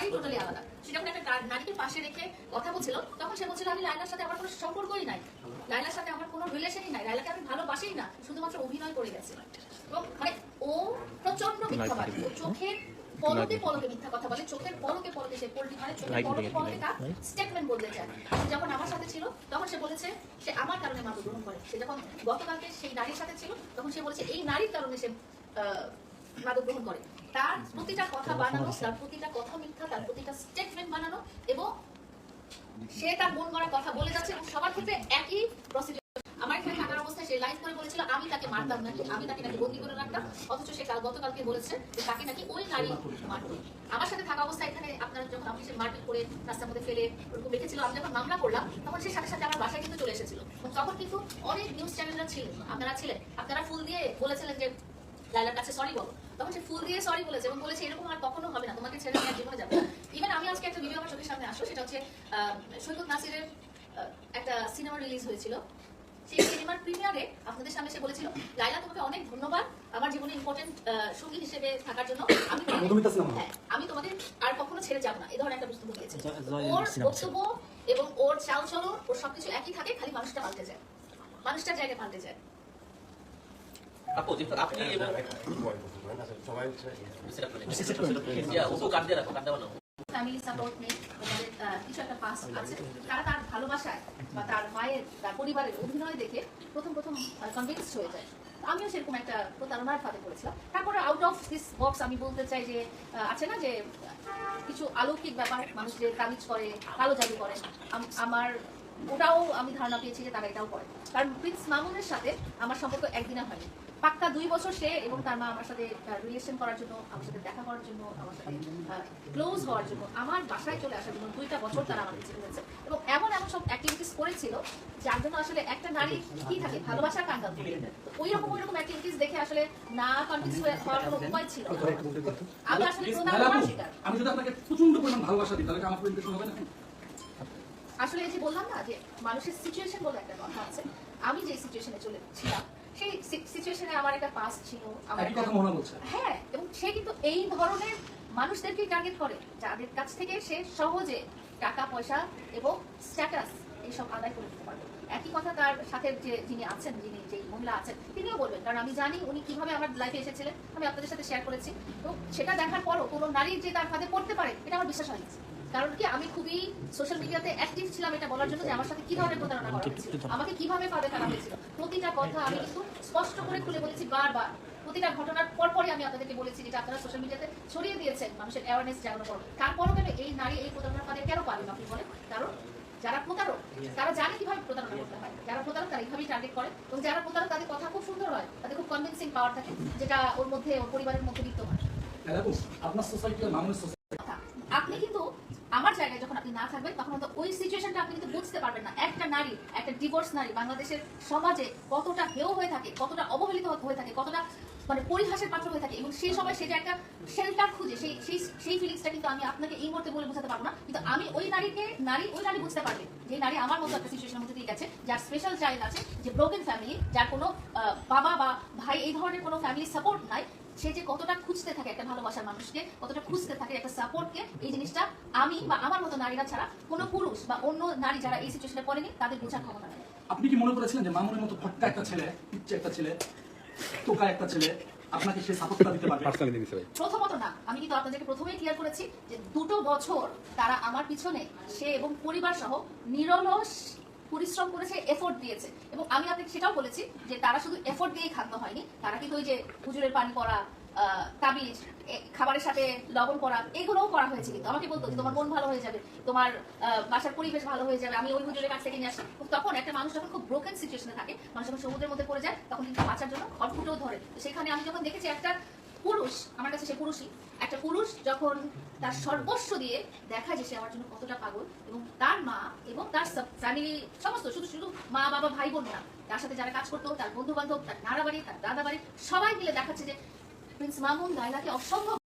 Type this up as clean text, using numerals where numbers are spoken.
নারী টোটালি আলাদা। সে যখন একটা নারীকে পাশে রেখে কথা বলছিল তখন সে বলছিল আমি লায়লার সাথে আমার কোনো সম্পর্কই নাই, লায়লার সাথে আমার কোনো রিলেশনই নাই, লায়লাকে আমি ভালোবাসিই না, শুধুমাত্র অভিনয় করে গেছে। এবং মানে ও প্রচন্ড মিথ্যাবাদী, ও চোখের পলকে পলকে মিথ্যা কথা বলে, চোখের পলকে পলকে সে পোল্ট্রি মানে চোখের পলকে পলকে তার স্টেটমেন্ট বলতে চায়। সে যখন আমার সাথে ছিল তখন সে বলেছে সে আমার কারণে মাদক গ্রহণ করে। সে যখন গতকালকে সেই নারীর সাথে ছিল তখন সে বলেছে এই নারীর কারণে সে মাদক গ্রহণ করে। তার প্রতিটা কথা বানানো, তার প্রতিটা কথা মিথ্যা, তার প্রতিটা স্টেটমেন্ট বানানো, এবং সে তার মন গড়া কথা বলে যাচ্ছে এবং সবার ক্ষেত্রে একই প্রসিডিউর। আমার এখানে থাকার অবস্থায় সে লাইভ করে বলেছিল আমি তাকে মারতাম নাকি, আমি তাকে নাকি বন্দি করে রাখতাম, অথচ সে গতকালকে বলেছে যে তাকে নাকি ওই নারী মারত। আমার সাথে থাকা অবস্থায় এখানে আপনারা যখন আমাকে সে মারপিট করে রাস্তার মধ্যে ফেলে ওরকম রেখেছিল, আমি যখন মামলা করলাম তখন সে সাথে সাথে আমার বাসায় কিন্তু চলে এসেছিল। তখন কিন্তু অনেক নিউজ চ্যানেলরা ছিলেন, আপনারা ফুল দিয়ে বলেছিলেন যে লায়লার কাছে সরি বলো, তখন সে ফুল দিয়ে সরি বলেছে এবং বলেছে এরকম আর কখনো হবে না, তোমাকে ছেড়ে আমি জীবনে যাবো। ইভেন আমি আজকে একটা ভিডিও আমার চোখের সামনে আসলো, সেটা হচ্ছে সৈকত নাসিরের একটা সিনেমা রিলিজ হয়েছিল। সেই সিনেমার প্রিমিয়ারে আপনাদের সামনে সে বলেছিল লায়লা তোমাকে অনেক ধন্যবাদ আমার জীবনে ইম্পর্টেন্ট সঙ্গী হিসেবে থাকার জন্য, আমি তোমাদের আর কখনো ছেড়ে যাবো না, এই ধরনের একটা বক্তব্য দিয়েছে। ওর বক্তব্য এবং ওর চাল চলন ওর সবকিছু একই থাকে, খালি মানুষটা পাল্টে যায়, মানুষটার জায়গায় পাল্টে যায়। আপু যেহেতু আপনি ফ্যামিলি সাপোর্ট নেই, কিছু একটা পাস আছে, তারা তার ভালোবাসায় বা তার মায়ের তার পরিবারের অভিনয় দেখে প্রথম কনভিন্স হয়ে যায়। আমিও সেরকম একটা প্রতারণার ফাঁদে পড়েছিলাম। তারপরে আউট অফ দিস বক্স আমি বলতে চাই যে আছে না যে কিছু অলৌকিক ব্যাপার মানুষ যে তাবিজ করে, কালো জাদু করে, আমার ওটাও আমি ধারণা পেয়েছি যে তারা এটাও করে। কারণ প্রিন্স মামুনের সাথে আমার সম্পর্ক একদিনে হয়নি, পাক্কা 2 বছর সে এবং তার মা আমার সাথে রিলেশন করার জন্য, আমার সাথে দেখা করার জন্য, আমার সাথে ক্লোজ হওয়ার জন্য, আমার বাসায় চলে আসার জন্য 2টা বছর তারা আমার কাছে রয়েছে এবং এমন সব অ্যাক্টিভিটিস করেছিল যার জন্য আসলে একটা নারী কি থাকে ভালোবাসার কাঙ্গাল থাকে। ওই রকম অ্যাক্টিভিটিস দেখে আসলে না কনভিন্স হওয়ার কোনো উপায় ছিল না। আমি আসলে আমি যদি আপনাকে প্রচন্ড পরিমাণ ভালোবাসা দিই তাহলে আমার পরিণতি হবে না। আসলে এই যে বললাম না যে মানুষের সিচুয়েশন বলে একটা কথা আছে, আমি যে সিচুয়েশনে চলেছিলাম সেই সিচুয়েশনে আমার একটা পাস্ট ছিল, আমার কথা মনে বলছে। হ্যাঁ, এবং সে কিন্তু এই ধরনের মানুষদেরকে টার্গেট করে যাদের কাছ থেকে সে সহজে টাকা পয়সা এবং স্ট্যাটাস এইসব আদায় করে দিতে পারবে। একই কথা তার সাথে যিনি আছেন, যেই মহিলা আছেন তিনিও বলবেন, কারণ আমি জানি উনি কিভাবে আমার লাইফে এসেছিলেন, আমি আপনাদের সাথে শেয়ার করেছি। তো সেটা দেখার পরও কোনো নারীর যে তার ফাঁদে পড়তে পারে এটা আমার বিশ্বাস হয়নি। কারণ কি আমি খুবই সোশ্যাল মিডিয়াতে অ্যাক্টিভ ছিলাম এটা বলার জন্য যে আমার সাথে কি ধরনের প্রতারণা করা হয়েছিল, আমাকে কিভাবে ফাঁদে ফেলা হয়েছিল, প্রতিটা কথা আমি কিন্তু স্পষ্ট করে খুলে বলেছি বারবার। প্রতিটা ঘটনার পরপরই আমি আপনাদেরকে বলেছি যেটা আপনারা সোশ্যাল মিডিয়াতে ছড়িয়ে দিয়েছেন মানুষের অ্যাওয়ারনেস জানানো পর। তারপরও কেন এই নারী এই প্রতারণার ফাঁদে কেন পারেন আপনি বলেন? কারণ যারা প্রতারক তারা জানে কিভাবে প্রতারণা করতে হয়, যারা প্রতারক তারা এইভাবেই টার্গেট করে, এবং যারা প্রতারক তাদের কথা খুব সুন্দর হয়, তাদের খুব কনভিন্সিং পাওয়ার থাকে যেটা ওর মধ্যে ওর পরিবারের মধ্যে বিদ্যমান। আপনার সোসাইটি আর মামুনের সোসাইটি আপনি কিন্তু আমার জায়গায় যখন আপনি না থাকবেন তখন হয়তো ওই সিচুয়েশনটা আপনি কিন্তু বুঝতে পারবেন না। একটা নারী, একটা ডিভোর্স নারী বাংলাদেশের সমাজে কতটা হেয় হয়ে থাকে, কতটা অবহেলিত হয়ে থাকে, কতটা মানে পরিহাসের পাত্র হয়ে থাকে, এবং সেই সময় সে যে একটা শেল্টার খুঁজে সেই ফিলিংসটা কিন্তু আমি আপনাকে এই মুহূর্তে বলে বোঝাতে পারবো না। কিন্তু আমি ওই নারী বুঝতে পারবে যে নারী আমার মতো একটা সিচুয়েশনের মধ্যে দিয়ে গেছে, যার স্পেশাল চাইল্ড আছে, যে ব্রোকেন ফ্যামিলি, যার কোনো বাবা বা ভাই এই ধরনের কোনো ফ্যামিলি সাপোর্ট নাই, সে যে কতটা খুঁজতে থাকে একটা ভালোবাসার মানুষকে, কতটা খুঁজতে থাকে একটা সাপোর্টকে, এই জিনিসটা আমি বা আমার মতো নারীরা ছাড়া কোনো পুরুষ বা অন্য নারী যারা এই সিচুয়েশনে পড়েনি তাদের বোঝার ক্ষমতা নেই। আপনি কি মনে করেছিলেন যে মামুনের মতো ফটকা একটা ছেলে, পিচ্চা একটা ছেলে, টোকা একটা ছেলে আপনাকে সেই সাপোর্টটা দিতে পারবে? প্রথমত না, আমি কিন্তু আপনাদেরকে প্রথমেই ক্লিয়ার করেছি যে 2 বছর তারা আমার পিছনে, সে এবং পরিবার সহ নিরলস পরিশ্রম করেছে, এফোর্ট দিয়েছে, এবং আমি আপনাকে সেটাও বলেছি যে তারা শুধু এফোর্ট দিয়েই খাদ্য হয়নি, তারা কিন্তু ওই যে হুজুরের পানি পড়া, তাবিজ, খাবারের সাথে লবণ করা, এগুলোও করা হয়েছে। কিন্তু আমাকে বলতো তোমার মন ভালো হয়ে যাবে, তোমার বাসার পরিবেশ ভালো হয়ে যাবে, আমি ওই হুজুরের কাছ থেকে নিয়ে আসি। তখন একটা মানুষ যখন খুব ব্রোকেন সিচুয়েশনে থাকে, মানুষ যখন সমুদ্রের মধ্যে পড়ে যায়, তখন কিন্তু বাঁচার জন্য খড়কুটোও ধরে। সেখানে আমি যখন দেখেছি একটা পুরুষ, আমার কাছে সে পুরুষই, একটা পুরুষ যখন তার সর্বস্ব দিয়ে দেখা যে সে আমার জন্য কতটা পাগল, এবং তার মা এবং তার ফ্যামিলি সমস্ত, শুধু মা বাবা ভাই বোন না, তার সাথে যারা কাজ করতো, তার বন্ধু বান্ধব, তার নানা বাড়ি, তার দাদা বাড়ি, সবাই মিলে দেখাচ্ছে যে প্রিন্স মামুন লায়লাকে অসম্ভব